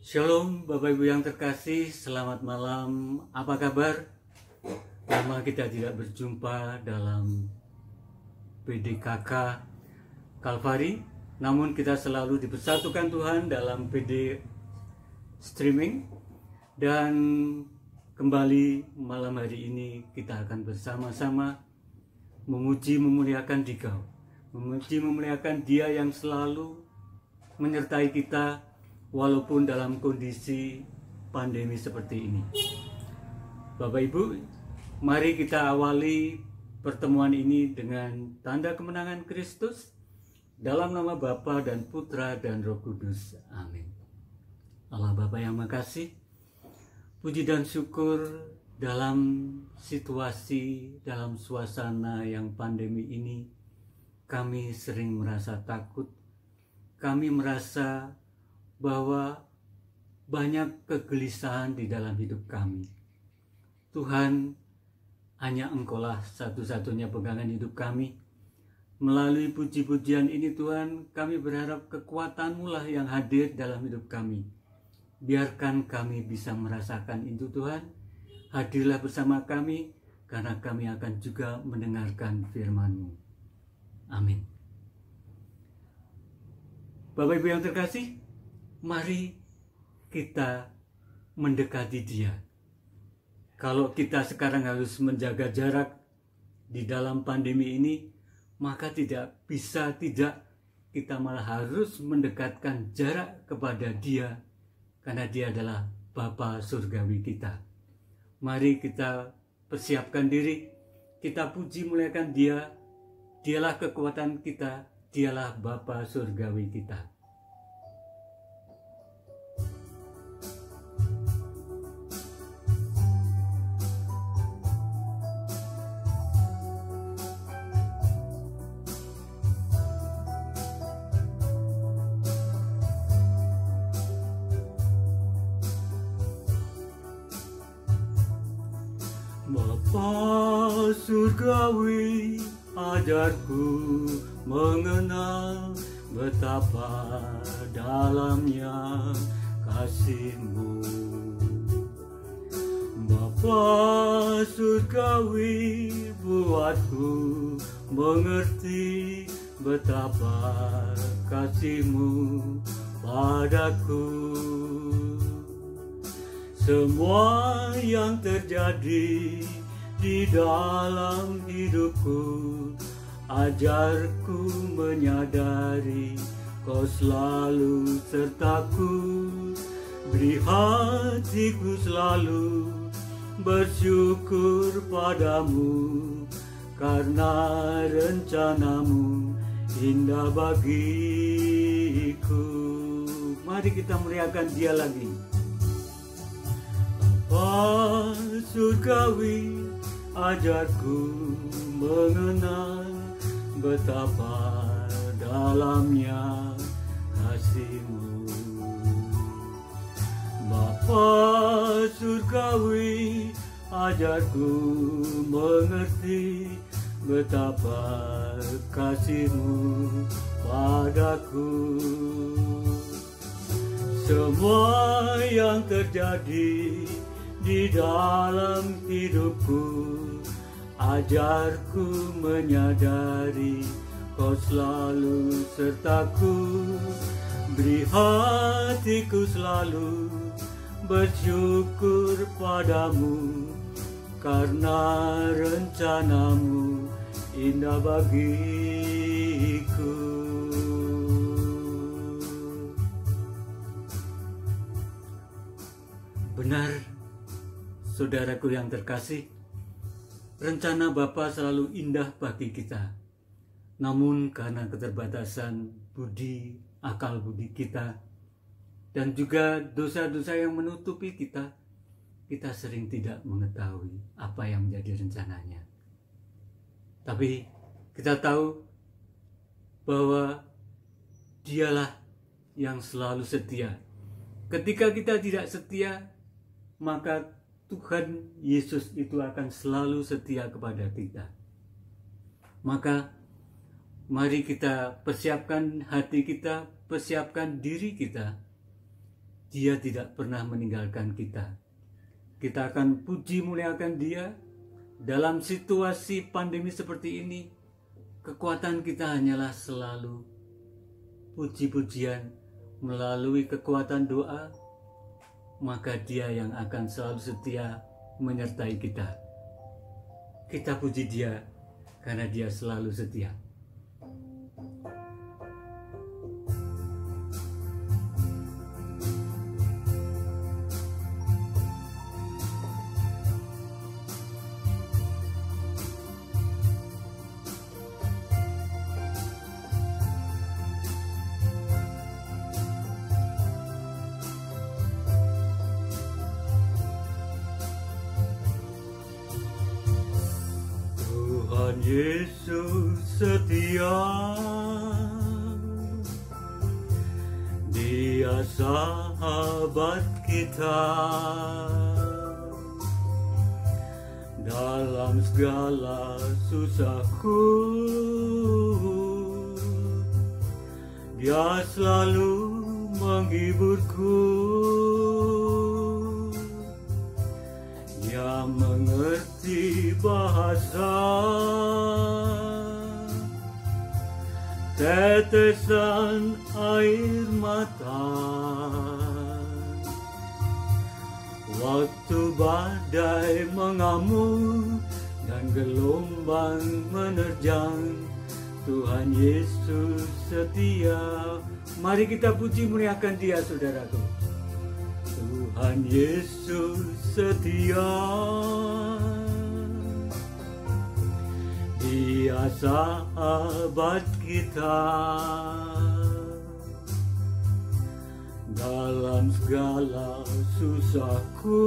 Shalom Bapak Ibu yang terkasih, selamat malam, apa kabar? Lama kita tidak berjumpa dalam PDKK Kalvari, namun kita selalu dipersatukan Tuhan dalam PD streaming. Dan kembali malam hari ini kita akan bersama-sama memuji memuliakan Dikau, memuji memuliakan Dia yang selalu menyertai kita walaupun dalam kondisi pandemi seperti ini. Bapak Ibu, mari kita awali pertemuan ini dengan tanda kemenangan Kristus dalam nama Bapa dan Putra dan Roh Kudus. Amin. Allah Bapa yang makasih, puji dan syukur dalam situasi, dalam suasana yang pandemi ini, kami sering merasa takut, kami merasa bahwa banyak kegelisahan di dalam hidup kami. Tuhan, hanya Engkaulah satu-satunya pegangan hidup kami. Melalui puji-pujian ini Tuhan, kami berharap kekuatan-Mu lah yang hadir dalam hidup kami. Biarkan kami bisa merasakan itu Tuhan. Hadirlah bersama kami, karena kami akan juga mendengarkan firman-Mu. Amin. Bapak Ibu yang terkasih, mari kita mendekati Dia. Kalau kita sekarang harus menjaga jarak di dalam pandemi ini, maka tidak kita malah harus mendekatkan jarak kepada Dia, karena Dia adalah Bapa surgawi kita. Mari kita persiapkan diri, kita puji muliakan Dia. Dialah kekuatan kita, Dialah Bapa surgawi kita. Bapa surgawi, ajarku mengenal betapa dalamnya kasih-Mu. Bapa surgawi, buatku mengerti betapa kasih-Mu padaku. Semua yang terjadi di dalam hidupku, ajarku menyadari Kau selalu sertaku. Beri hatiku selalu bersyukur padamu, karena rencana-Mu indah bagiku. Mari kita muliakan Dia lagi. Bapa surgawi, ajarku mengenal betapa dalamnya kasih-Mu. Bapa surgawi, ajarku mengerti betapa kasih-Mu padaku. Semua yang terjadi di dalam hidupku, ajarku menyadari Kau selalu sertaku. Beri hatiku selalu bersyukur padamu, karena rencana-Mu indah bagiku. Benar, saudaraku yang terkasih, rencana Bapa selalu indah bagi kita. Namun karena keterbatasan budi, akal budi kita, dan juga dosa-dosa yang menutupi kita, kita sering tidak mengetahui apa yang menjadi rencananya. Tapi kita tahu bahwa Dialah yang selalu setia. Ketika kita tidak setia, maka Tuhan Yesus itu akan selalu setia kepada kita. Maka mari kita persiapkan hati kita, persiapkan diri kita Dia tidak pernah meninggalkan kita. Kita akan puji muliakan Dia dalam situasi pandemi seperti ini. Kekuatan kita hanyalah selalu puji-pujian melalui kekuatan doa, maka Dia yang akan selalu setia menyertai kita. Kita puji Dia karena Dia selalu setia. Tuhan Yesus setia, Dia sahabat kita. Dalam segala susahku, Dia selalu menghiburku. Dia mengerti bahasa tetesan air mata. Waktu badai mengamuk dan gelombang menerjang, Tuhan Yesus setia. Mari kita puji muliakan Dia, saudaraku. Tuhan Yesus setia, Dia sahabat kita. Dalam segala susahku,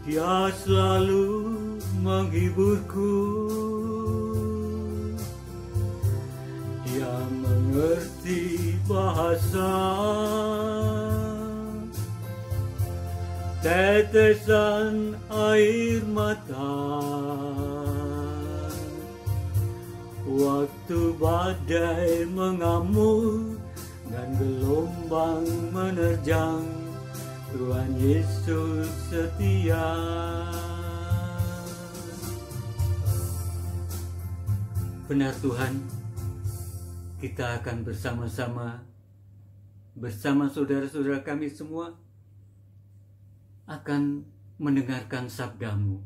Dia selalu menghiburku. Dia mengerti bahasa tetesan air mata. Waktu badai mengamuk dan gelombang menerjang, Tuhan Yesus setia. Benar Tuhan, kita akan bersama-sama bersama saudara-saudara kami semua akan mendengarkan sabda-Mu.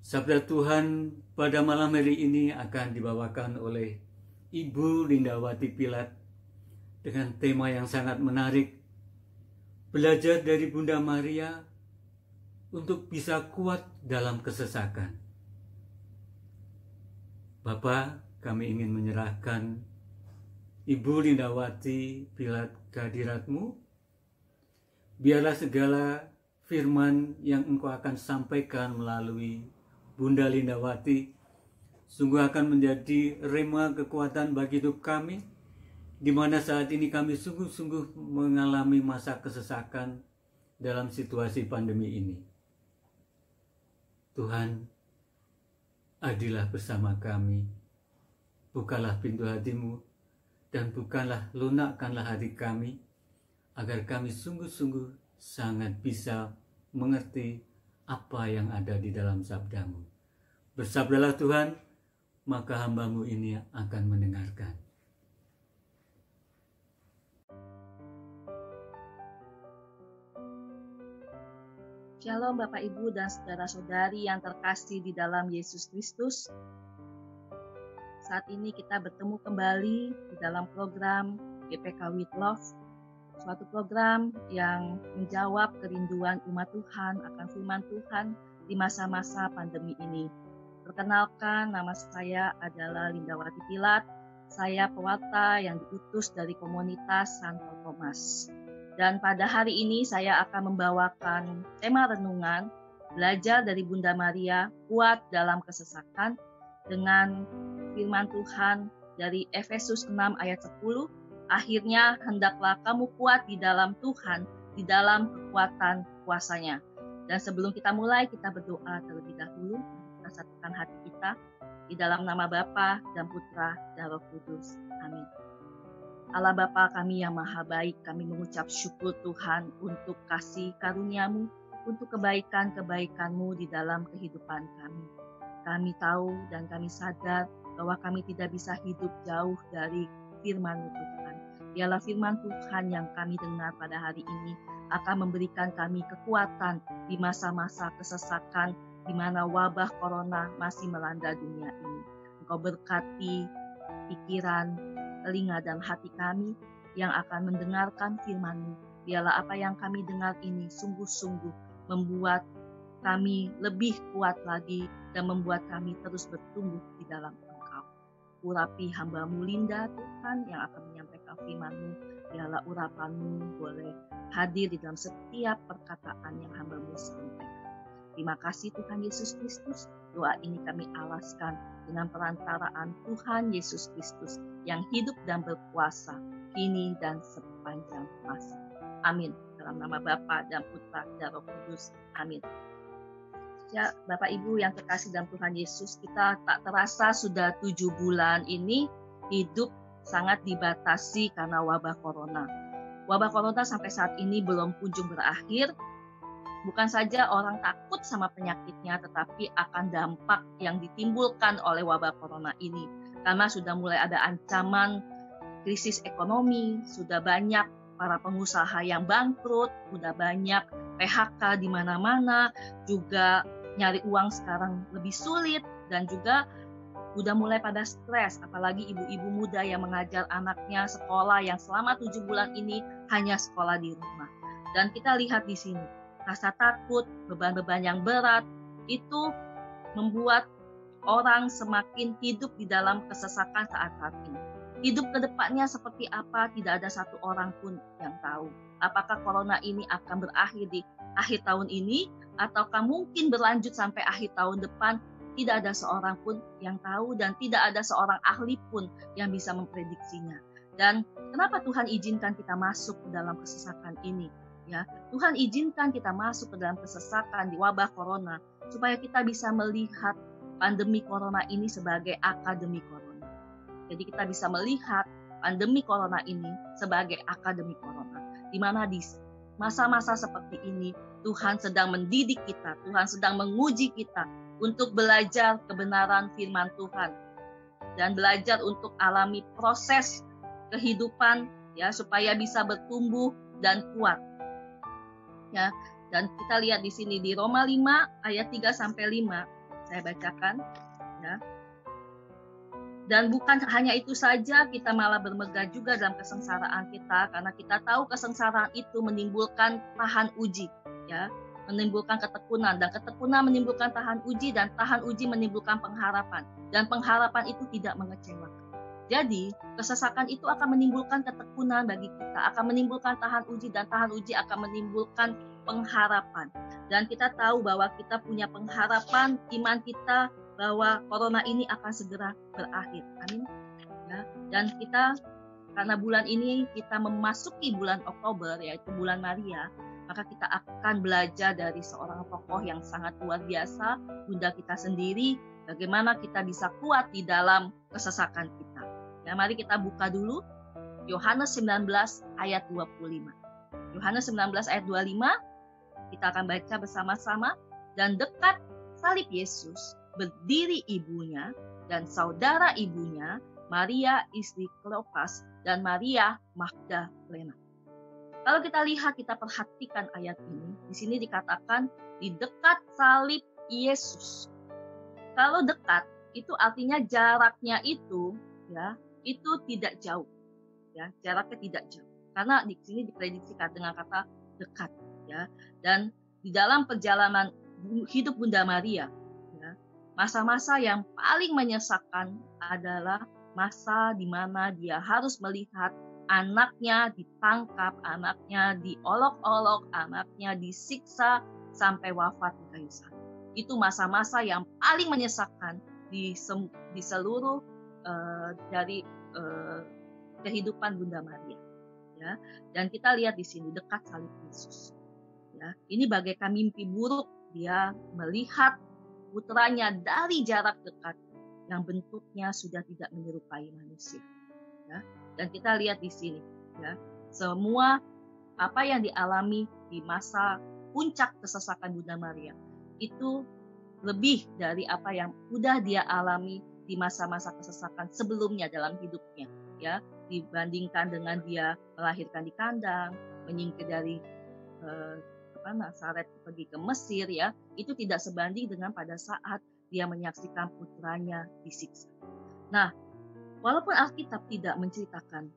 Sabda Tuhan pada malam hari ini akan dibawakan oleh Ibu Lindawati Pilat dengan tema yang sangat menarik, belajar dari Bunda Maria untuk bisa kuat dalam kesesakan. Bapa, kami ingin menyerahkan Ibu Lindawati Pilat ke hadirat-Mu. Biarlah segala firman yang Engkau akan sampaikan melalui Bunda Lindawati sungguh akan menjadi rema kekuatan bagi hidup kami, di mana saat ini kami sungguh-sungguh mengalami masa kesesakan dalam situasi pandemi ini. Tuhan, adilah bersama kami, bukalah pintu hati-Mu, dan bukanlah lunakkanlah hati kami, agar kami sungguh-sungguh sangat bisa mengerti apa yang ada di dalam sabda-Mu. Bersabdalah Tuhan, maka hamba-Mu ini akan mendengarkan. Shalom Bapak Ibu dan saudara-saudari yang terkasih di dalam Yesus Kristus. Saat ini kita bertemu kembali di dalam program GPK with Love, suatu program yang menjawab kerinduan umat Tuhan akan firman Tuhan di masa-masa pandemi ini. Perkenalkan, nama saya adalah Lindawati Pilat. Saya pewarta yang diutus dari komunitas Santo Thomas. Dan pada hari ini saya akan membawakan tema renungan belajar dari Bunda Maria kuat dalam kesesakan dengan firman Tuhan dari Efesus 6 ayat 10. Akhirnya hendaklah kamu kuat di dalam Tuhan, di dalam kekuatan kuasa-Nya. Dan sebelum kita mulai, kita berdoa terlebih dahulu. Kita satukan hati kita di dalam nama Bapa dan Putra dan Roh Kudus. Amin. Allah Bapa kami yang maha baik, kami mengucap syukur Tuhan untuk kasih karunia-Mu, untuk kebaikan-kebaikan-Mu di dalam kehidupan kami. Kami tahu dan kami sadar bahwa kami tidak bisa hidup jauh dari firman-Mu Tuhan. Biarlah firman Tuhan yang kami dengar pada hari ini akan memberikan kami kekuatan di masa-masa kesesakan di mana wabah corona masih melanda dunia ini. Engkau berkati pikiran, telinga dan hati kami yang akan mendengarkan firman-Mu. Biarlah apa yang kami dengar ini sungguh-sungguh membuat kami lebih kuat lagi dan membuat kami terus bertumbuh di dalam Engkau. Urapi hamba-Mu Linda Tuhan yang akan menyampaikan firman-Mu. Biarlah urapan-Mu boleh hadir di dalam setiap perkataan yang hamba-Mu sampaikan. Terima kasih Tuhan Yesus Kristus. Doa ini kami alaskan dengan perantaraan Tuhan Yesus Kristus yang hidup dan berkuasa kini dan sepanjang masa. Amin. Dalam nama Bapa dan Putra dan Roh Kudus. Amin. Ya, Bapak Ibu yang terkasih dalam Tuhan Yesus, kita tak terasa sudah 7 bulan ini hidup sangat dibatasi karena wabah corona. Wabah corona sampai saat ini belum kunjung berakhir. Bukan saja orang takut sama penyakitnya, tetapi akan dampak yang ditimbulkan oleh wabah corona ini. Karena sudah mulai ada ancaman krisis ekonomi, sudah banyak para pengusaha yang bangkrut, sudah banyak PHK di mana-mana, juga nyari uang sekarang lebih sulit, dan juga udah mulai pada stres, apalagi ibu-ibu muda yang mengajar anaknya sekolah yang selama 7 bulan ini hanya sekolah di rumah. Dan kita lihat di sini, rasa takut, beban-beban yang berat, itu membuat orang semakin hidup di dalam kesesakan saat-saat ini. Hidup ke depannya seperti apa, tidak ada satu orang pun yang tahu. Apakah corona ini akan berakhir di akhir tahun ini, ataukah mungkin berlanjut sampai akhir tahun depan, tidak ada seorang pun yang tahu dan tidak ada seorang ahli pun yang bisa memprediksinya. Dan kenapa Tuhan izinkan kita masuk ke dalam kesesakan ini? Ya, Tuhan izinkan kita masuk ke dalam kesesakan di wabah corona supaya kita bisa melihat pandemi corona ini sebagai akademi corona. Jadi kita bisa melihat pandemi corona ini sebagai akademi corona, di mana di masa-masa seperti ini Tuhan sedang mendidik kita, Tuhan sedang menguji kita untuk belajar kebenaran firman Tuhan dan belajar untuk alami proses kehidupan ya supaya bisa bertumbuh dan kuat. Ya, dan kita lihat di sini di Roma 5 ayat 3 sampai 5. Saya bacakan ya. Dan bukan hanya itu saja, kita malah bermegah juga dalam kesengsaraan kita karena kita tahu kesengsaraan itu menimbulkan tahan uji ya, menimbulkan ketekunan, dan ketekunan menimbulkan tahan uji, dan tahan uji menimbulkan pengharapan, dan pengharapan itu tidak mengecewakan. Jadi, kesesakan itu akan menimbulkan ketekunan bagi kita, akan menimbulkan tahan uji, dan tahan uji akan menimbulkan pengharapan. Dan kita tahu bahwa kita punya pengharapan iman kita bahwa corona ini akan segera berakhir. Amin. Ya, dan kita karena bulan ini kita memasuki bulan Oktober, yaitu bulan Maria, maka kita akan belajar dari seorang tokoh yang sangat luar biasa, Bunda kita sendiri, bagaimana kita bisa kuat di dalam kesesakan kita. Ya, mari kita buka dulu Yohanes 19 ayat 25. Yohanes 19 ayat 25, kita akan baca bersama-sama. Dan dekat salib Yesus berdiri ibunya dan saudara ibunya, Maria istri Kleopas dan Maria Magdalena. Kalau kita lihat, kita perhatikan ayat ini, di sini dikatakan di dekat salib Yesus. Kalau dekat, itu artinya jaraknya itu, ya, itu tidak jauh, ya, jaraknya tidak jauh. Karena di sini diprediksikan dengan kata dekat, ya. Dan di dalam perjalanan hidup Bunda Maria, ya, masa-masa yang paling menyesakan adalah masa di mana dia harus melihat anaknya ditangkap, anaknya diolok-olok, anaknya disiksa sampai wafat di kayu salib. Itu masa-masa yang paling menyesakan di seluruh dari kehidupan Bunda Maria. Ya, dan kita lihat di sini dekat salib Yesus. Ya, ini bagaikan mimpi buruk, dia melihat putranya dari jarak dekat yang bentuknya sudah tidak menyerupai manusia. Ya, Dan kita lihat di sini, ya, semua apa yang dialami di masa puncak kesesakan Bunda Maria itu lebih dari apa yang sudah dia alami di masa-masa kesesakan sebelumnya dalam hidupnya, ya, dibandingkan dengan dia melahirkan di kandang, menyingkir dari Nazaret pergi ke Mesir, ya, itu tidak sebanding dengan pada saat dia menyaksikan putranya disiksa. Nah, walaupun Alkitab tidak menceritakan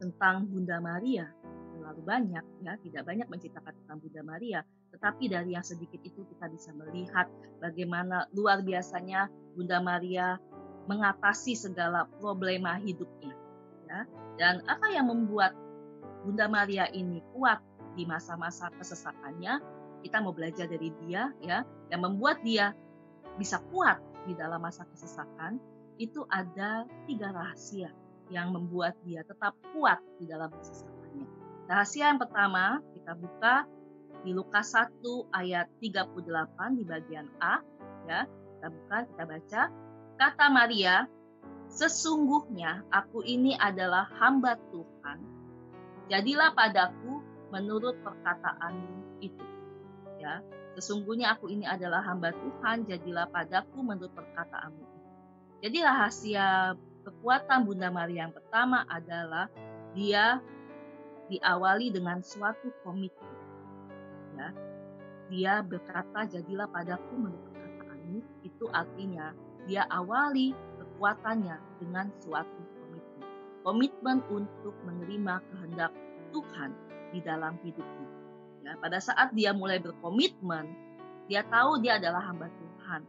tentang Bunda Maria terlalu banyak, ya, tidak banyak menceritakan tentang Bunda Maria, tetapi dari yang sedikit itu kita bisa melihat bagaimana luar biasanya Bunda Maria mengatasi segala problema hidupnya, ya. Dan apa yang membuat Bunda Maria ini kuat di masa-masa kesesakannya, kita mau belajar dari dia, ya, yang membuat dia bisa kuat di dalam masa kesesakan. Itu ada 3 rahasia yang membuat dia tetap kuat di dalam kesesakannya. Rahasia yang pertama, kita buka di Lukas 1 ayat 38 di bagian A, ya. Kita buka, kita baca. Kata Maria, "Sesungguhnya aku ini adalah hamba Tuhan. Jadilah padaku menurut perkataanmu itu." Ya, sesungguhnya aku ini adalah hamba Tuhan, jadilah padaku menurut perkataanmu itu. Jadi rahasia kekuatan Bunda Maria yang pertama adalah dia diawali dengan suatu komitmen. Ya, dia berkata, "Jadilah padaku menurut perkataanmu." Itu artinya dia awali kekuatannya dengan suatu komitmen. Komitmen untuk menerima kehendak Tuhan di dalam hidupnya. Ya, pada saat dia mulai berkomitmen, dia tahu dia adalah hamba Tuhan.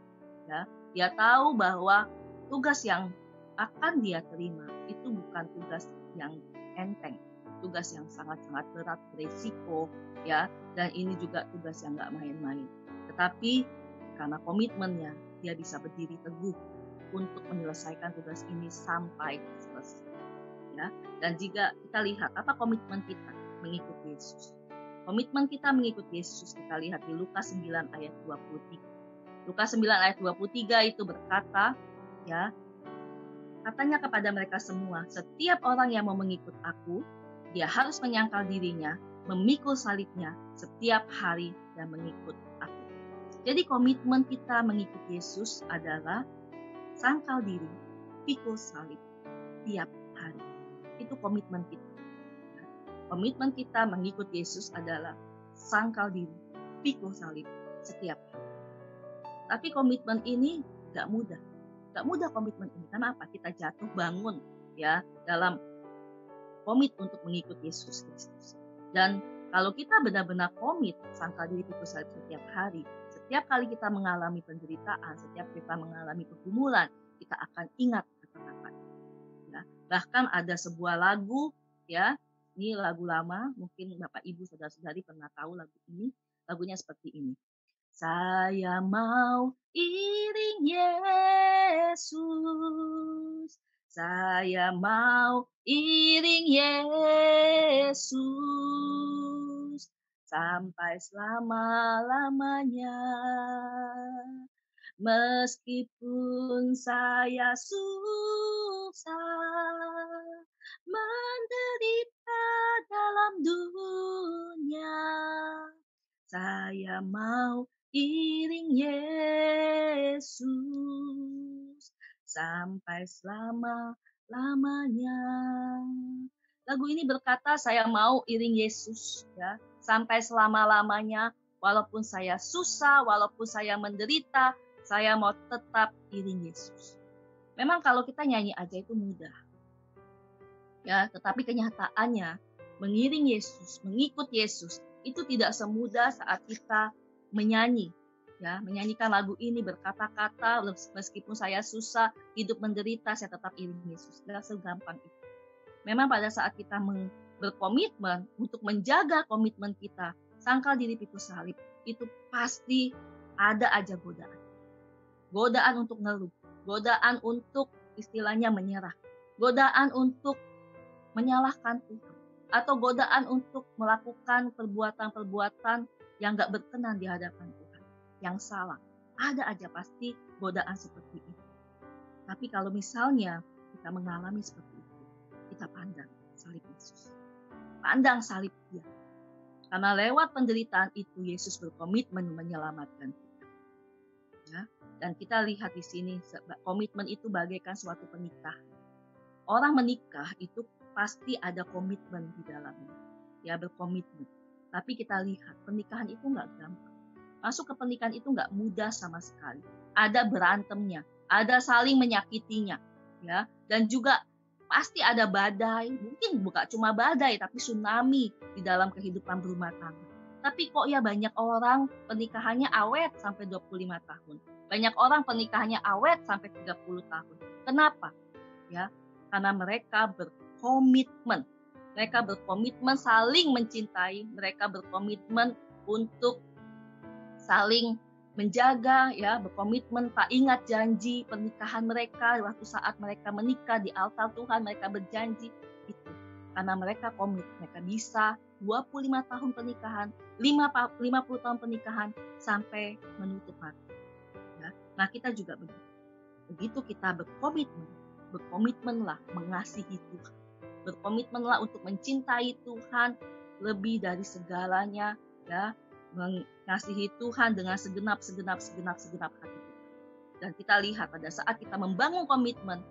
Ya, dia tahu bahwa tugas yang akan dia terima itu bukan tugas yang enteng, tugas yang sangat-sangat berat, beresiko, ya, dan ini juga tugas yang nggak main-main. Tetapi karena komitmennya, dia bisa berdiri teguh untuk menyelesaikan tugas ini sampai selesai. Ya, dan jika kita lihat apa komitmen kita mengikuti Yesus. Komitmen kita mengikuti Yesus kita lihat di Lukas 9 ayat 23. Lukas 9 ayat 23 itu berkata, ya, katanya kepada mereka semua, "Setiap orang yang mau mengikut aku, dia harus menyangkal dirinya, memikul salibnya setiap hari dan mengikut aku." Jadi komitmen kita mengikuti Yesus adalah sangkal diri, pikul salib tiap hari. Itu komitmen kita. Komitmen kita mengikut Yesus adalah sangkal diri, pikul salib setiap hari. Tapi komitmen ini gak mudah. Gak mudah komitmen ini. Kenapa? Kita jatuh bangun, ya, dalam komit untuk mengikut Yesus Kristus. Dan kalau kita benar-benar komit sangkal diri, pikul salib setiap hari, setiap kali kita mengalami penderitaan, setiap kita mengalami pergumulan, kita akan ingat kata-kata. Ya. Bahkan ada sebuah lagu, ya, ini lagu lama, mungkin Bapak Ibu Saudara-saudari pernah tahu lagu ini. Lagunya seperti ini. Saya mau iring Yesus, saya mau iring Yesus, sampai selama-lamanya. Meskipun saya susah menderita dalam dunia, saya mau iring Yesus sampai selama-lamanya. Lagu ini berkata, saya mau iring Yesus, ya, sampai selama-lamanya. Walaupun saya susah, walaupun saya menderita, saya mau tetap iring Yesus. Memang kalau kita nyanyi aja itu mudah, ya, tetapi kenyataannya mengiring Yesus, mengikut Yesus itu tidak semudah saat kita menyanyi, ya, menyanyikan lagu ini berkata-kata, meskipun saya susah, hidup menderita, saya tetap iring Yesus. Tidak segampang itu. Memang pada saat kita berkomitmen untuk menjaga komitmen kita, sangkal diri pikul salib, itu pasti ada aja godaan. Godaan untuk ngeluh, godaan untuk istilahnya menyerah, godaan untuk menyalahkan Tuhan, atau godaan untuk melakukan perbuatan-perbuatan yang gak berkenan di hadapan Tuhan, yang salah. Ada aja pasti godaan seperti itu. Tapi kalau misalnya kita mengalami seperti itu kita pandang salib Yesus. Pandang salib Dia. Karena lewat penderitaan itu Yesus berkomitmen menyelamatkan kita. Ya, dan kita lihat di sini komitmen itu bagaikan suatu pernikahan. Orang menikah itu pasti ada komitmen di dalamnya. Ya, berkomitmen. Tapi kita lihat pernikahan itu nggak gampang. Masuk ke pernikahan itu nggak mudah sama sekali. Ada berantemnya, ada saling menyakitinya, ya, dan juga pasti ada badai. Mungkin bukan cuma badai, tapi tsunami di dalam kehidupan berumah tangga. Tapi kok ya banyak orang pernikahannya awet sampai 25 tahun. Banyak orang pernikahannya awet sampai 30 tahun. Kenapa? Ya, karena mereka berkomitmen. Mereka berkomitmen saling mencintai, mereka berkomitmen untuk saling menjaga, ya, berkomitmen tak ingat janji pernikahan mereka waktu saat mereka menikah di altar Tuhan, mereka berjanji itu. Karena mereka komit, mereka bisa 25 tahun pernikahan, 50 tahun pernikahan sampai menutup mata. Ya. Nah, kita juga begitu. Begitu kita berkomitmenlah mengasihi Tuhan. Berkomitmenlah untuk mencintai Tuhan lebih dari segalanya, ya, mengasihi Tuhan dengan segenap hati kita. Dan kita lihat pada saat kita membangun komitmen,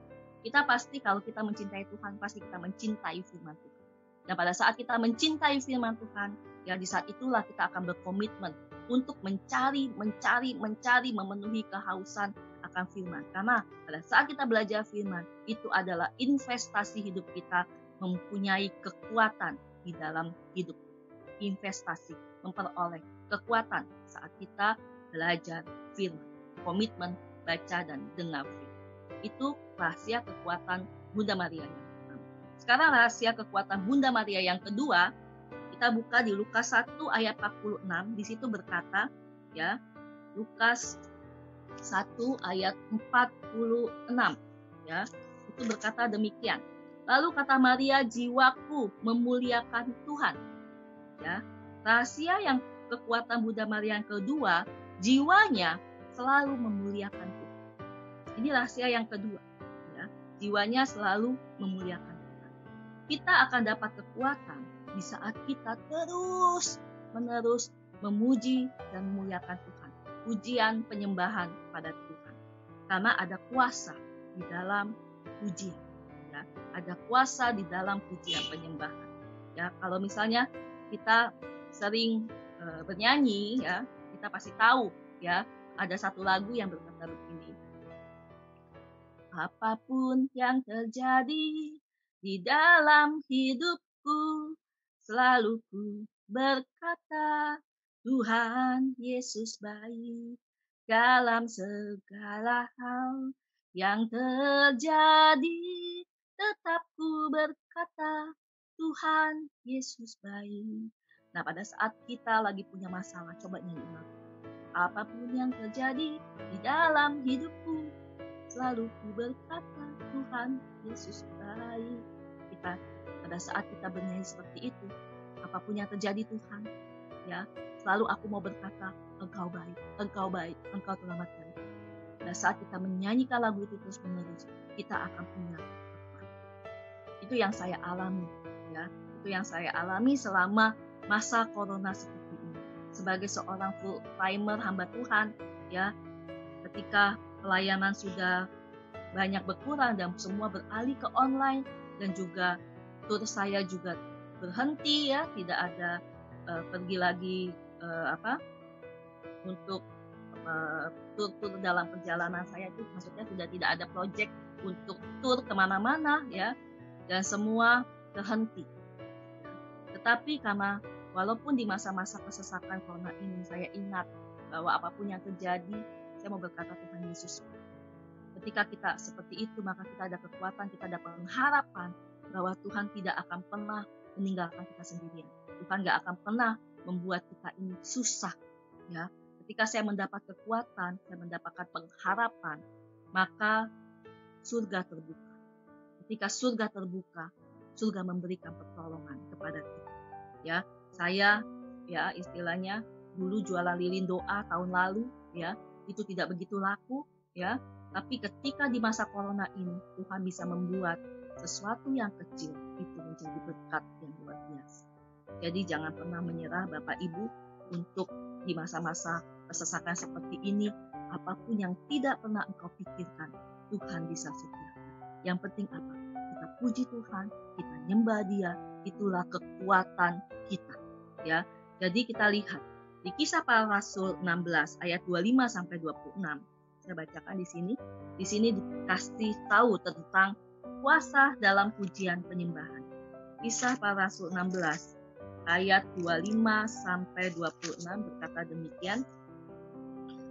kita pasti kalau kita mencintai Tuhan, pasti kita mencintai firman Tuhan. Dan pada saat kita mencintai firman Tuhan, ya di saat itulah kita akan berkomitmen untuk mencari, memenuhi kehausan akan firman. Karena pada saat kita belajar firman, itu adalah investasi hidup kita mempunyai kekuatan di dalam hidup. Investasi, memperoleh kekuatan saat kita belajar firman. Komitmen, baca dan dengar firman. Itu rahasia kekuatan Bunda Maria yang pertama. Sekarang rahasia kekuatan Bunda Maria yang kedua, kita buka di Lukas 1 ayat 46. Di situ berkata, ya, Lukas 1 ayat 46, ya, itu berkata demikian. Lalu kata Maria, jiwaku memuliakan Tuhan. Ya, rahasia yang kekuatan Bunda Maria yang kedua, jiwanya selalu memuliakan Tuhan. Ini rahasia yang kedua, ya, jiwanya selalu memuliakan Tuhan. Kita akan dapat kekuatan di saat kita terus-menerus memuji dan memuliakan Tuhan. Pujian penyembahan pada Tuhan. Karena ada kuasa di dalam pujian. Ya, ada kuasa di dalam pujian penyembahan. Ya, kalau misalnya kita sering bernyanyi, ya, kita pasti tahu, ya, ada satu lagu yang berkata begini. Apapun yang terjadi di dalam hidupku, selalu ku berkata, Tuhan Yesus baik dalam segala hal yang terjadi. Tetap ku berkata, Tuhan Yesus baik. Nah, pada saat kita lagi punya masalah, coba nyanyi lagu. Apapun yang terjadi di dalam hidupku, selalu ku berkata, Tuhan Yesus baik. Kita pada saat kita bernyanyi seperti itu, apapun yang terjadi Tuhan, ya, selalu aku mau berkata, Engkau baik, Engkau baik, Engkau selamatkan. Pada saat kita menyanyikan lagu itu terus menerus, kita akan punya. Itu yang saya alami, ya. Itu yang saya alami selama masa corona seperti ini. Sebagai seorang full timer hamba Tuhan, ya, ketika pelayanan sudah banyak berkurang dan semua beralih ke online dan juga tur saya juga berhenti, ya, tidak ada pergi lagi untuk tur dalam perjalanan saya itu, maksudnya sudah tidak ada project untuk tur kemana-mana, ya. Dan semua terhenti. Tetapi karena walaupun di masa-masa kesesakan corona ini, saya ingat bahwa apapun yang terjadi, saya mau berkata Tuhan Yesus. Ketika kita seperti itu, maka kita ada kekuatan, kita ada pengharapan bahwa Tuhan tidak akan pernah meninggalkan kita sendirian. Tuhan gak akan pernah membuat kita ini susah. Ya, ketika saya mendapat kekuatan, saya mendapatkan pengharapan, maka surga terbuka. Ketika surga terbuka, surga memberikan pertolongan kepada kita. Ya, saya, ya, istilahnya dulu jualan lilin doa tahun lalu, ya, itu tidak begitu laku, ya. Tapi ketika di masa corona ini, Tuhan bisa membuat sesuatu yang kecil itu menjadi berkat yang luar biasa. Jadi jangan pernah menyerah Bapak Ibu untuk di masa-masa kesesakan seperti ini, apapun yang tidak pernah engkau pikirkan, Tuhan bisa sediakan. Yang penting apa? Kita puji Tuhan, kita nyembah Dia, itulah kekuatan kita. Ya, jadi kita lihat di Kisah Para Rasul 16 ayat 25 sampai 26. Saya bacakan di sini. Di sini dikasih tahu tentang kuasa dalam pujian penyembahan. Kisah Para Rasul 16 ayat 25 sampai 26 berkata demikian.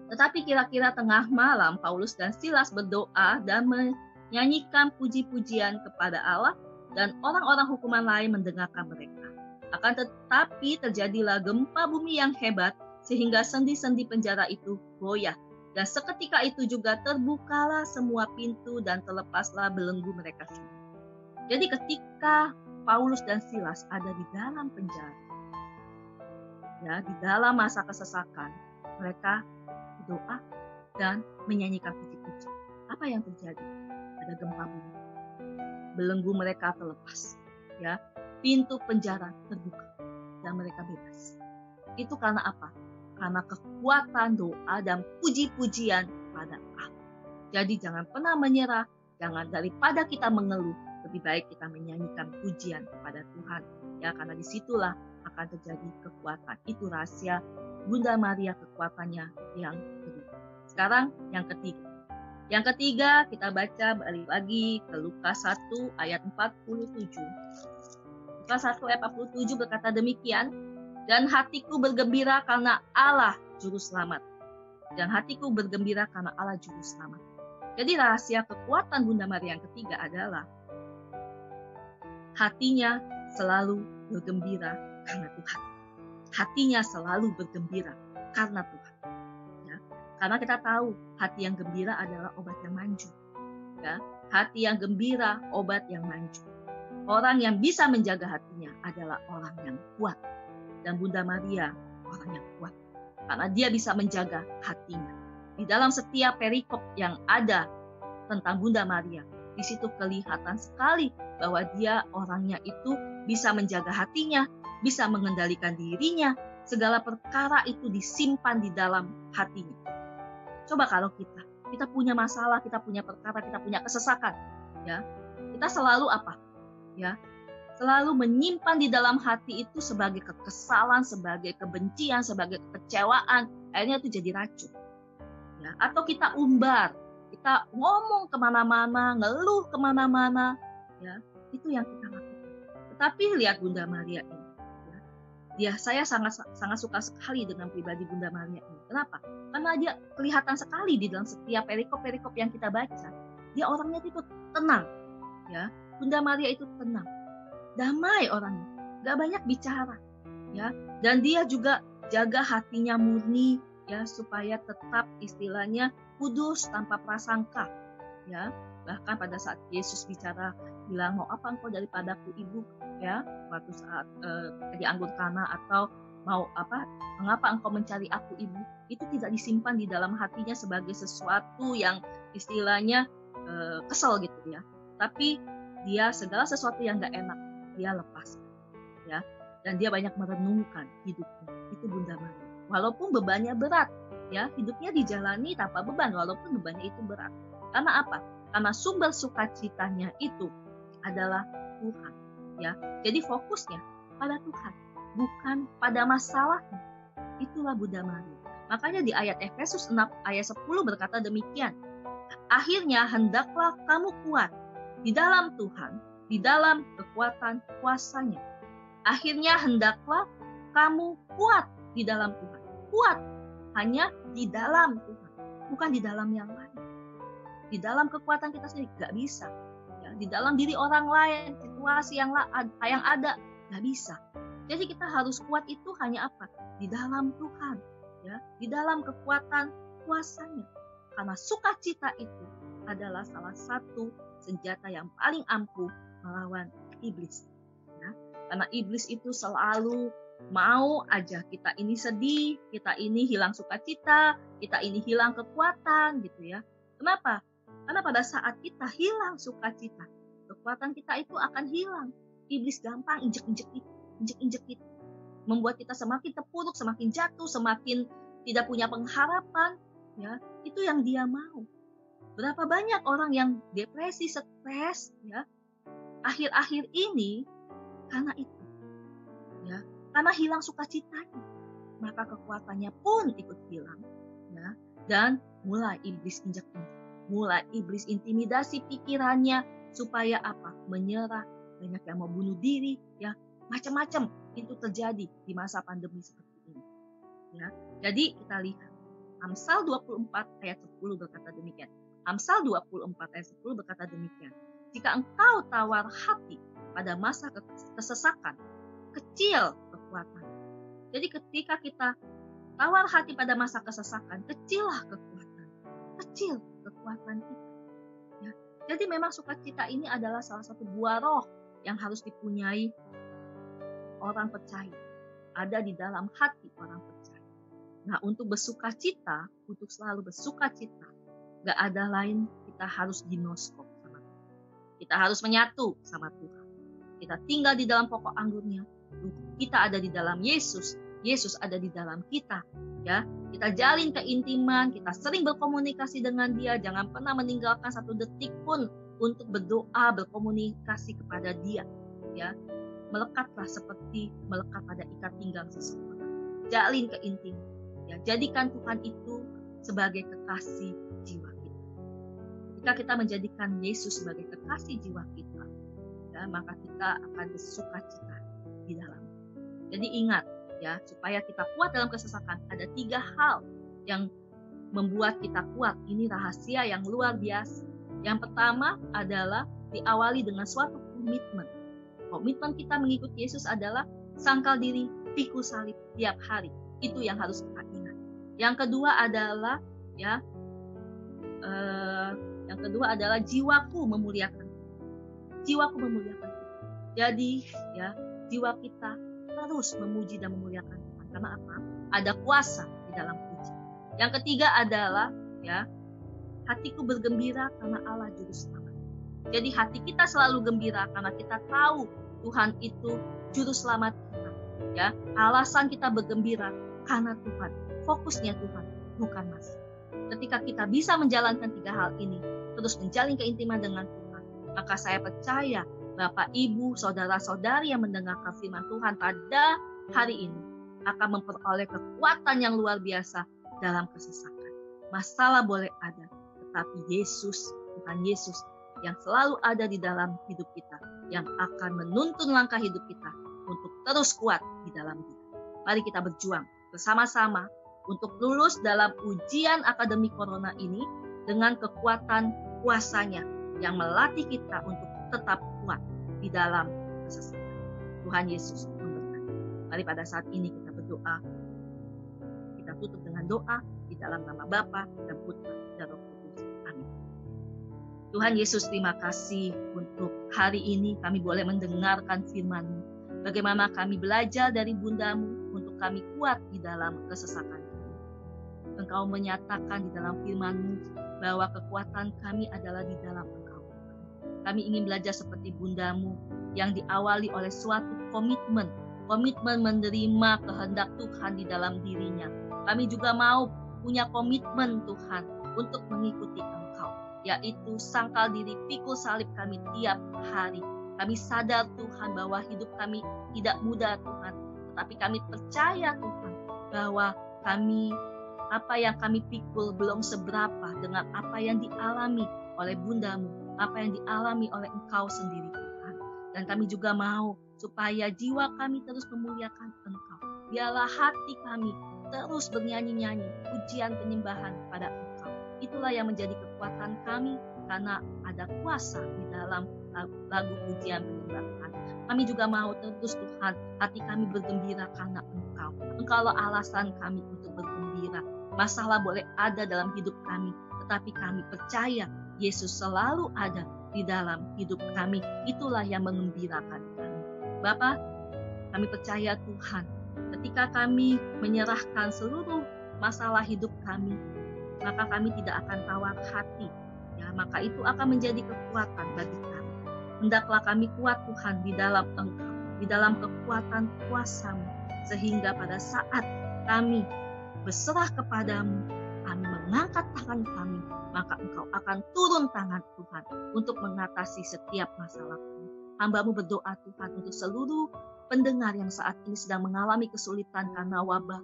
Tetapi kira-kira tengah malam Paulus dan Silas berdoa dan menyanyikan puji-pujian kepada Allah, dan orang-orang hukuman lain mendengarkan mereka. Akan tetapi terjadilah gempa bumi yang hebat sehingga sendi-sendi penjara itu goyah, dan seketika itu juga terbukalah semua pintu dan terlepaslah belenggu mereka semua. Jadi ketika Paulus dan Silas ada di dalam penjara, ya, di dalam masa kesesakan, mereka berdoa dan menyanyikan puji-puji. Apa yang terjadi? Ada gempa bumi. Belenggu mereka terlepas, ya. Pintu penjara terbuka dan mereka bebas. Itu karena apa? Karena kekuatan doa dan puji-pujian pada Allah. Jadi jangan pernah menyerah, jangan daripada kita mengeluh, lebih baik kita menyanyikan pujian kepada Tuhan. Ya, karena disitulah akan terjadi kekuatan. Itu rahasia Bunda Maria, kekuatannya yang kedua. Sekarang yang ketiga. Yang ketiga kita baca balik lagi ke Lukas 1 ayat 47. Lukas 1 ayat 47 berkata demikian, dan hatiku bergembira karena Allah Juru Selamat. Dan hatiku bergembira karena Allah Juru Selamat. Jadi rahasia kekuatan Bunda Maria yang ketiga adalah hatinya selalu bergembira karena Tuhan. Hatinya selalu bergembira karena Tuhan. Ya, karena kita tahu hati yang gembira adalah obat yang manjur. Ya, hati yang gembira, obat yang manjur. Orang yang bisa menjaga hatinya adalah orang yang kuat. Dan Bunda Maria orang yang kuat. Karena dia bisa menjaga hatinya. Di dalam setiap perikop yang ada tentang Bunda Maria, di situ kelihatan sekali bahwa dia orangnya itu bisa menjaga hatinya, bisa mengendalikan dirinya, segala perkara itu disimpan di dalam hatinya. Coba kalau kita punya masalah, kita punya perkara, kita punya kesesakan, ya, kita selalu apa? Ya, selalu menyimpan di dalam hati itu sebagai kekesalan, sebagai kebencian, sebagai kekecewaan, akhirnya itu jadi racun. Ya, atau kita umbar, kita ngomong kemana-mana, ngeluh kemana-mana, ya, itu yang kita lakukan. Tetapi lihat Bunda Maria ini, ya, saya sangat suka sekali dengan pribadi Bunda Maria ini. Kenapa? Karena dia kelihatan sekali di dalam setiap perikop-perikop yang kita baca, dia orangnya itu tenang, ya. Bunda Maria itu tenang, damai orangnya, gak banyak bicara, ya. Dan dia juga jaga hatinya murni, ya, supaya tetap istilahnya kudus tanpa prasangka, ya. Bahkan pada saat Yesus bicara, bilang, mau apa engkau daripadaku ibu, ya, waktu saat di Anggur Kana, atau mau apa, mengapa engkau mencari aku ibu, itu tidak disimpan di dalam hatinya sebagai sesuatu yang istilahnya kesel gitu, ya. Tapi dia segala sesuatu yang gak enak dia lepaskan, ya. Dan dia banyak merenungkan hidupnya. Itu Bunda Maria. Walaupun bebannya berat, ya, hidupnya dijalani tanpa beban walaupun bebannya itu berat. Karena apa? Karena sumber sukacitanya itu adalah Tuhan, ya. Jadi fokusnya pada Tuhan, bukan pada masalahnya. Itulah Bunda Maria. Makanya di ayat Efesus 6 ayat 10 berkata demikian. Akhirnya hendaklah kamu kuat di dalam Tuhan, di dalam kekuatan kuasanya. Akhirnya hendaklah kamu kuat di dalam Tuhan. Kuat hanya di dalam Tuhan, bukan di dalam yang lain. Di dalam kekuatan kita sendiri gak bisa. Ya, di dalam diri orang lain, situasi yang ada gak bisa. Jadi kita harus kuat itu hanya apa? Di dalam Tuhan, ya, di dalam kekuatan kuasanya. Karena sukacita itu adalah salah satu senjata yang paling ampuh melawan iblis. Ya, karena iblis itu selalu mau aja kita ini sedih, kita ini hilang sukacita, kita ini hilang kekuatan gitu ya. Kenapa? Karena pada saat kita hilang sukacita, kekuatan kita itu akan hilang. Iblis gampang injek-injek kita, membuat kita semakin terpuruk, semakin jatuh, semakin tidak punya pengharapan. Ya, itu yang dia mau. Berapa banyak orang yang depresi, stres, ya, akhir-akhir ini karena itu, ya, karena hilang sukacitanya, maka kekuatannya pun ikut hilang, ya, dan mulai iblis injak-injak, mulai iblis intimidasi pikirannya supaya apa? Menyerah, banyak yang mau bunuh diri, ya, macam-macam itu terjadi di masa pandemi seperti ini, ya. Jadi kita lihat Amsal 24 ayat 10 berkata demikian. Amsal 24 ayat 10 berkata demikian. Jika engkau tawar hati pada masa kesesakan, kecil kekuatan. Jadi ketika kita tawar hati pada masa kesesakan, kecillah kekuatan. Kecil kekuatan kita. Ya. Jadi memang sukacita ini adalah salah satu buah roh yang harus dipunyai orang percaya. Ada di dalam hati orang percaya. Nah, untuk bersukacita, untuk selalu bersukacita, gak ada lain, kita harus dinoskop sama Tuhan. Kita harus menyatu sama Tuhan. Kita tinggal di dalam pokok anggurnya. Kita ada di dalam Yesus. Yesus ada di dalam kita. Ya, kita jalin keintiman, kita sering berkomunikasi dengan Dia. Jangan pernah meninggalkan satu detik pun untuk berdoa, berkomunikasi kepada Dia. Ya, melekatlah seperti melekat pada ikat pinggang seseorang. Jalin keintiman. Ya, jadikan Tuhan itu sebagai kekasih jiwa kita. Ketika kita menjadikan Yesus sebagai kekasih jiwa kita, ya, maka kita akan bersukacita di dalam. Jadi ingat, ya, supaya kita kuat dalam kesesakan, ada 3 hal yang membuat kita kuat. Ini rahasia yang luar biasa. Yang pertama adalah diawali dengan suatu komitmen. Komitmen kita mengikuti Yesus adalah sangkal diri, pikul salib tiap hari. Itu yang harus kita ingat. Yang kedua adalah, ya, yang kedua adalah jiwaku memuliakan. Jiwaku memuliakan. Jadi, ya, jiwa kita terus memuji dan memuliakan Tuhan. Karena apa? Ada kuasa di dalam puji. Yang ketiga adalah, ya, hatiku bergembira karena Allah juru selamat. Jadi hati kita selalu gembira karena kita tahu Tuhan itu juru selamat kita. Ya, alasan kita bergembira karena Tuhan, fokusnya Tuhan, bukan masalah. Ketika kita bisa menjalankan 3 hal ini, terus menjalin keintiman dengan Tuhan, maka saya percaya Bapak, Ibu, Saudara-saudari yang mendengarkan firman Tuhan pada hari ini akan memperoleh kekuatan yang luar biasa dalam kesesakan. Masalah boleh ada, tetapi Yesus, Tuhan Yesus, yang selalu ada di dalam hidup kita, yang akan menuntun langkah hidup kita untuk terus kuat di dalam Dia. Mari kita berjuang bersama-sama untuk lulus dalam ujian akademik corona ini dengan kekuatan kuasanya yang melatih kita untuk tetap kuat di dalam kesesakan. Tuhan Yesus memberkati. Mari pada saat ini kita berdoa. Kita tutup dengan doa di dalam nama Bapa dan Putra dan Roh Kudus. Amin. Tuhan Yesus, terima kasih untuk hari ini kami boleh mendengarkan firman-Mu. Bagaimana kami belajar dari Bunda-Mu untuk kami kuat di dalam kesesakan ini. Engkau menyatakan di dalam firman-Mu bahwa kekuatan kami adalah di dalam Engkau. Kami ingin belajar seperti Bunda-Mu yang diawali oleh suatu komitmen menerima kehendak Tuhan di dalam dirinya. Kami juga mau punya komitmen Tuhan untuk mengikuti Engkau, yaitu sangkal diri, pikul salib kami tiap hari. Kami sadar Tuhan bahwa hidup kami tidak mudah Tuhan, tetapi kami percaya Tuhan bahwa apa yang kami pikul belum seberapa dengan apa yang dialami oleh Bunda-Mu, apa yang dialami oleh Engkau sendiri Tuhan. Dan kami juga mau supaya jiwa kami terus memuliakan Engkau. Biarlah hati kami terus bernyanyi-nyanyi pujian penyembahan pada Engkau. Itulah yang menjadi kekuatan kami karena ada kuasa di dalam lagu pujian penyembahan. Kami juga mau terus Tuhan, hati kami bergembira karena Engkau. Engkaulah alasan kami untuk bergembira. Masalah boleh ada dalam hidup kami, tetapi kami percaya Yesus selalu ada di dalam hidup kami. Itulah yang mengembirakan kami. Bapa, kami percaya Tuhan, ketika kami menyerahkan seluruh masalah hidup kami, maka kami tidak akan tawar hati. Ya, maka itu akan menjadi kekuatan bagi kami. Hendaklah kami kuat Tuhan di dalam Engkau, di dalam kekuatan kuasa-Mu, sehingga pada saat kami berserah kepadamu, kami mengangkat tangan kami, maka Engkau akan turun tangan Tuhan untuk mengatasi setiap masalah kami. Hamba-Mu berdoa Tuhan untuk seluruh pendengar yang saat ini sedang mengalami kesulitan karena wabah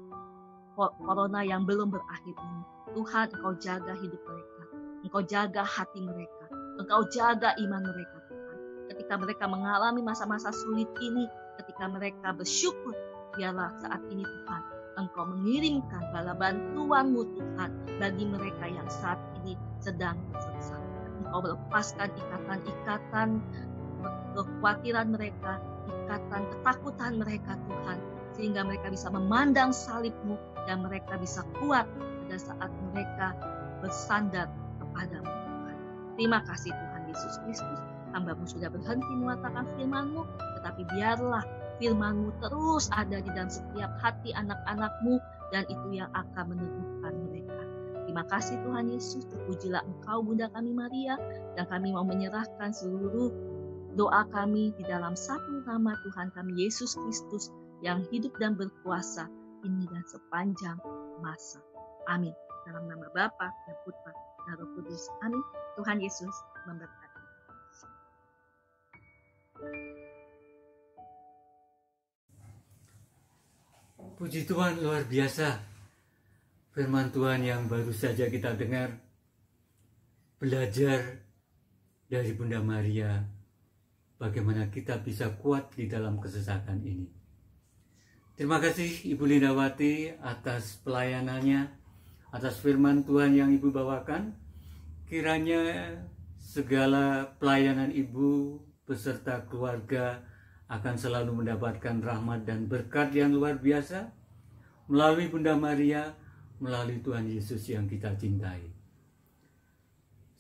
corona yang belum berakhir ini. Tuhan, Engkau jaga hidup mereka, Engkau jaga hati mereka, Engkau jaga iman mereka Tuhan. Ketika mereka mengalami masa-masa sulit ini, ketika mereka bersyukur, biarlah saat ini Tuhan, Engkau mengirimkan bala bantuan-Mu Tuhan bagi mereka yang saat ini sedang sengsara. Engkau melepaskan ikatan-ikatan kekhawatiran mereka, ikatan ketakutan mereka Tuhan, sehingga mereka bisa memandang salib-Mu dan mereka bisa kuat pada saat mereka bersandar kepada-Mu Tuhan. Terima kasih Tuhan Yesus Kristus, hamba-Mu sudah berhenti mengatakan firman-Mu, tetapi biarlah firman-Mu terus ada di dalam setiap hati anak-anak-Mu, dan itu yang akan meneguhkan mereka. Terima kasih Tuhan Yesus, terpujilah Engkau Bunda kami Maria, dan kami mau menyerahkan seluruh doa kami di dalam satu nama Tuhan kami Yesus Kristus yang hidup dan berkuasa ini dan sepanjang masa. Amin. Dalam nama Bapa dan Putra dan Roh Kudus. Amin. Tuhan Yesus memberkati. Puji Tuhan, luar biasa firman Tuhan yang baru saja kita dengar, belajar dari Bunda Maria bagaimana kita bisa kuat di dalam kesesakan ini. Terima kasih Ibu Lindawati atas pelayanannya, atas firman Tuhan yang Ibu bawakan. Kiranya segala pelayanan Ibu beserta keluarga akan selalu mendapatkan rahmat dan berkat yang luar biasa melalui Bunda Maria, melalui Tuhan Yesus yang kita cintai.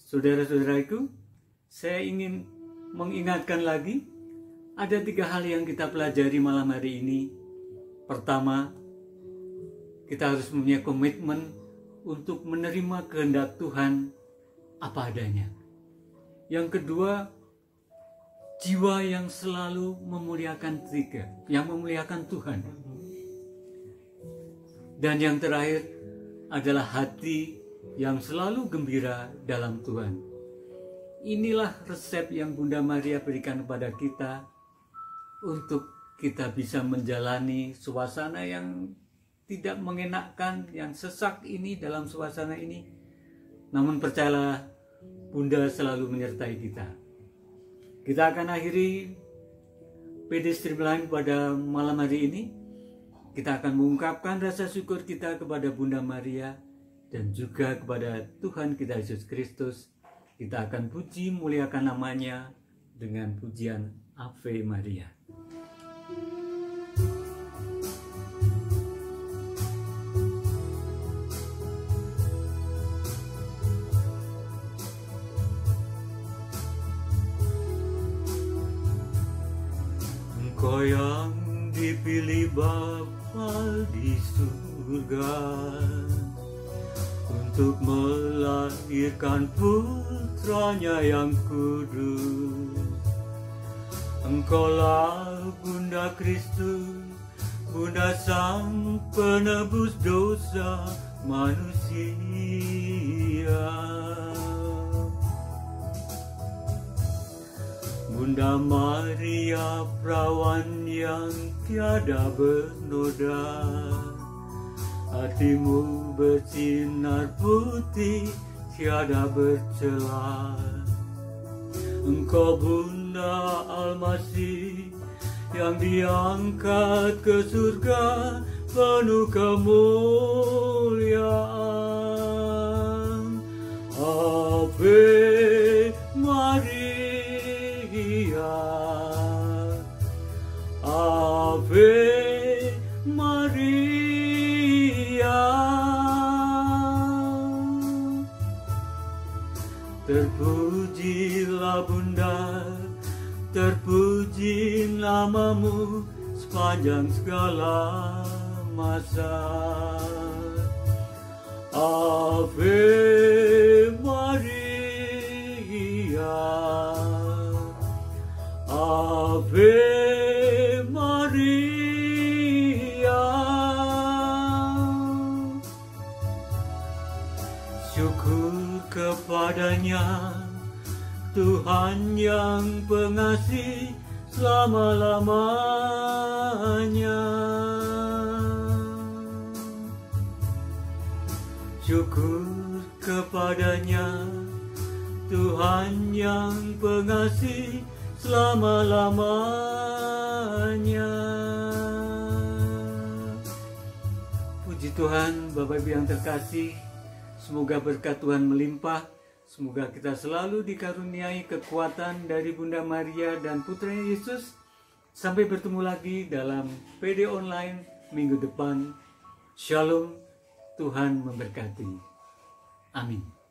Saudara-saudaraku, saya ingin mengingatkan lagi, ada 3 hal yang kita pelajari malam hari ini. Pertama, kita harus mempunyai komitmen untuk menerima kehendak Tuhan apa adanya. Yang kedua, jiwa yang selalu memuliakan Tuhan. Dan yang terakhir adalah hati yang selalu gembira dalam Tuhan. Inilah resep yang Bunda Maria berikan kepada kita untuk kita bisa menjalani suasana yang tidak mengenakkan, yang sesak ini dalam suasana ini. Namun percayalah, Bunda selalu menyertai kita. Kita akan akhiri PD Streamline pada malam hari ini. Kita akan mengungkapkan rasa syukur kita kepada Bunda Maria dan juga kepada Tuhan kita Yesus Kristus. Kita akan puji muliakan namanya dengan pujian Ave Maria. Engkau yang dipilih Bapa di surga untuk melahirkan putranya yang kudus. Engkaulah Bunda Kristus, Bunda Sang Penebus dosa manusia. Bunda Maria, perawan yang tiada bernoda, hatimu bersinar putih, tiada bercela. Engkau Bunda Almasih yang diangkat ke surga, penuh kemuliaan. Ave Maria, Ave Maria. Terpujilah Bunda, terpuji namamu sepanjang segala masa. Ave Maria, Syukur kepadanya, Tuhan yang pengasih selama-lamanya. Syukur kepadanya, Tuhan yang pengasih selama-lamanya. Puji Tuhan, Bapak Ibu yang terkasih, semoga berkat Tuhan melimpah. Semoga kita selalu dikaruniai kekuatan dari Bunda Maria dan Putranya Yesus. Sampai bertemu lagi dalam PD Online minggu depan. Shalom, Tuhan memberkati. Amin.